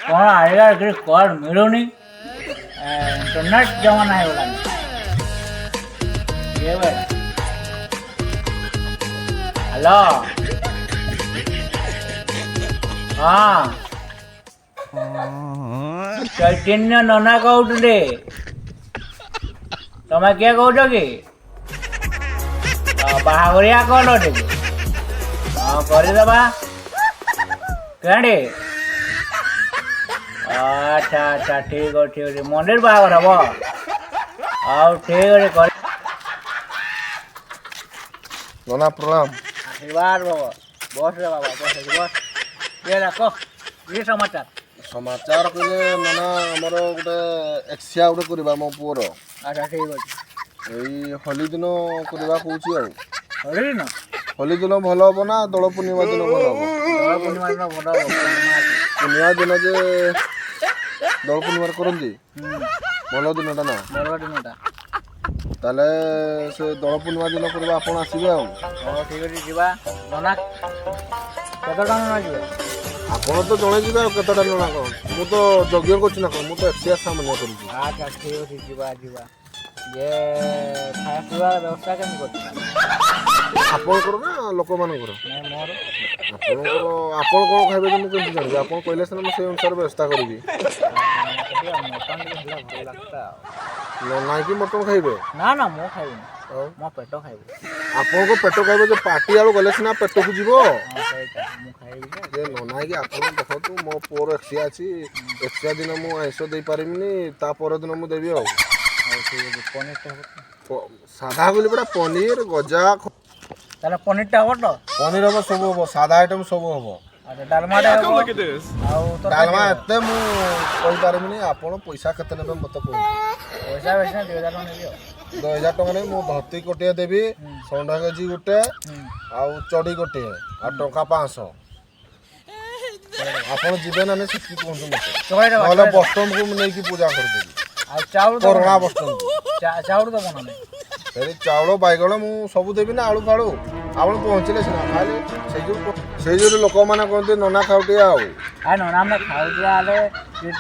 କ'ଣ ଆଜିକାଲି କିଛି କଲ୍ ମିଳୁନି ଇଣ୍ଟରନେଟ୍ ଜମାନା ହେଇଗଲାଣି। ହ୍ୟାଲୋ ହଁ ଚୈତନ୍ୟ ନନା କହୁଥିଲେ। ତମେ କିଏ କହୁଛ କି? ବାହାଘରିଆ କଲ ଟିକେ ହଁ କରିଦେବା କେଁଠି? ଆଚ୍ଛା ଆଚ୍ଛା ଠିକ୍ ଅଛି ଠିକ୍ ଅଛି। ମନ୍ଦିର ବାହାଘର ହବ? ହଉ ଠିକ୍ ଅଛି କରି ନନା ପ୍ରଣାମ। ଆଶୀର୍ବାଦ ବାବା। ବସ୍ ରେ ବାବା ବସ୍ ବସ୍। କିଏ କହ କି ସମାଚାର? ସମାଚାର କହିଲେ ନନା ଆମର ଗୋଟେ ଏକ୍ସିଆ ଗୋଟେ କରିବା ମୋ ପୁଅର। ଆଚ୍ଛା ଠିକ୍ ଅଛି। ଏଇ ହୋଲି ଦିନ କରିବା କହୁଛି ଆଉ। ହୋଲି ଦିନ? ହୋଲି ଦିନ ଭଲ ହବ ନା ଦୋଳ ପୂର୍ଣ୍ଣିମା ଦିନ ଭଲ ହବ? ଦୋଳ ପୂର୍ଣ୍ଣିମା ଦିନ ଭଲ ହବ। ପୂର୍ଣ୍ଣିମା ଦିନ ଯେ ଦୋଳ ପୂର୍ଣ୍ଣିମାରେ କରନ୍ତି ଭଲ ଦିନଟା ନା। ଭଲ ଦିନଟା। ତାହେଲେ ସେ ଦୋଳ ପୂର୍ଣ୍ଣିମା ଦିନ କରିବା ଆପଣ ଆସିବେ ଆଉ। ହଉ ଠିକ୍ ଅଛି ଯିବା। ନନା କେତେ ଟଙ୍କା ନନା ଯିବେ? ଆପଣ ତ ଜଣେ ଯିବେ ଆଉ କେତେଟା ନନା କଣ? ମୁଁ ତ ଯଜ୍ଞ କରୁଛି ନା କଣ? ମୁଁ ତ ଏକ୍ସିଆ ସାମାନ୍ୟ କରୁଛି। ଆଚ୍ଛା ଠିକ୍ ଅଛି ଯିବା ଯିବା। ଯେ ଖାଇବା ପିଇବାର ବ୍ୟବସ୍ଥା କେମିତି କରୁଛି? ଆପଣଙ୍କର ନା ଲୋକମାନଙ୍କର? ନାଇଁ ମୋର। ଆପଣଙ୍କର ଆପଣ କ'ଣ ଖାଇବେ ଯେ ମୁଁ କେମିତି ଜାଣିବି? ଆପଣ କହିଲେ ସିନା ମୁଁ ସେଇ ଅନୁସାରେ ବ୍ୟବସ୍ଥା କରିବି। ମଟନ୍ ଟିକେ ହେଲେ ଭଲ ଲାଗିଲା ଆଉ। ନାଇଁ କି ମଟନ୍ ଖାଇବେ? ନା ନା ମୁଁ ଖାଇବିନି। ଆଉ ମୋ ପେଟ ଖାଇବି। ଆପଣଙ୍କ ପେଟ ଖାଇବେ ଯେ ପାଟି ଆଳୁ ଗଲେ ସିନା ପେଟକୁ ଯିବ। ସେଇଟା ମୁଁ ଖାଇବି ଯେ ନନାଇ କି ଆପଣ ଦେଖନ୍ତୁ ମୋ ପୁଅର ଏକ୍ସିଆ ଅଛି। ଏକ୍ସିଆ ଦିନ ମୁଁ ଆଇଁଷ ଦେଇପାରିବିନି, ତା ପରଦିନ ମୁଁ ଦେବି ଆଉ। ହଉ ଠିକ୍ ଅଛି। ପନିରଟା ହବ? ସାଧା ବୋଲି ପରା ପନିର ଗଜା। ତାହେଲେ ପନିରଟା ହବ ତ? ପନିର ହବ, ସବୁ ହବ, ସାଧା ଆଇଟମ୍ ସବୁ ହବ। ଆଚ୍ଛା ଡାଲମାଟା ହବ? ଆଉ ଡାଲମା ଏତେ ମୁଁ କହିପାରିବିନି। ଆପଣ ପଇସା କେତେ ନେବେ ମୋତେ କୁହନ୍ତୁ? ପଇସା ବେଶୀ ନା 2000 ଟଙ୍କା ନେବି ଆଉ। 2000 ଟଙ୍କା ନେବି। ମୁଁ ଧୋତି ଗୋଟିଏ ଦେବି, ଷଣ୍ଢ କେଜି ଗୋଟେ, ଆଉ ଚଡ଼ି ଗୋଟିଏ, ଆଉ ଟଙ୍କା 500। ଆପଣ ଯିବେ ନା ନାଇଁ ସେତିକି କୁହନ୍ତୁ ମୋତେ। ନହେଲେ ବସଷ୍ଟାଣ୍ଡକୁ ମୁଁ ନେଇକି ପୂଜା କରିଦେବି। ଆଉ ଚାଉଳ କରୋନା ବସଷ୍ଟାଣ୍ଡକୁ। ଚାଉଳ ଦେବ ନା ନାଇଁ? ସେଇ ଚାଉଳ ବାଇଗଣ ମୁଁ ସବୁ ଦେବି ନା ଆଳୁ ଫାଳୁ। ଆପଣ ପହଞ୍ଚିଲେ ସିନା ଖାଲି ସେଇ ଯୋଉ ଲୋକମାନେ କହନ୍ତି ନନା ଖାଉଟିଆ ଆଉ। ନନା ଆମେ ଖାଉଟିଆ ହେଲେ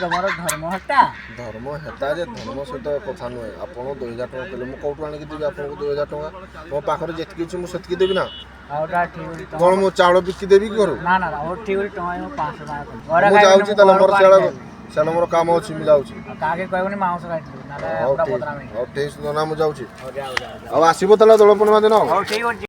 ତମର ଧର୍ମ ହେଟା? ଧର୍ମ ହେତା ଯେ ଧର୍ମ ସହିତ କଥା ନୁହେଁ। ଆପଣ 2000 ଟଙ୍କା ଦେଲେ ମୁଁ କୋଉଠୁ ଆଣିକି ଦେବି ଆପଣଙ୍କୁ 2000 ଟଙ୍କା? ମୋ ପାଖରେ ଯେତିକି ଅଛି ମୁଁ ସେତିକି ଦେବି ନା। ହଉଟା ଠିକ୍ ଅଛି। କ'ଣ ମୁଁ ଚାଉଳ ବିକି ଦେବି କି ଘରୁ? ନା ନା ହଉ ଠିକ୍ ଅଛି। ଟଙ୍କା 500 ଟଙ୍କା ମୁଁ ଯାଉଛି ତାହେଲେ, ମୋର ସିଆଡ଼େ ମୋର କାମ ଅଛି, ମୁଁ ଯାଉଛି। କାହାକେ କହିବନି ମାଉଁସ ଖାଇଥିଲି। ହଉ ଠିକ୍। ହଉ ଠିକ୍ ନନା ମୁଁ ଯାଉଛି। ହଉ ଯାଉ। ଆଉ ଆସିବ ତାହେଲେ ଦୋଳ ପୂର୍ଣ୍ଣିମା ଦିନ। ହଉ ଠିକ୍ ଅଛି।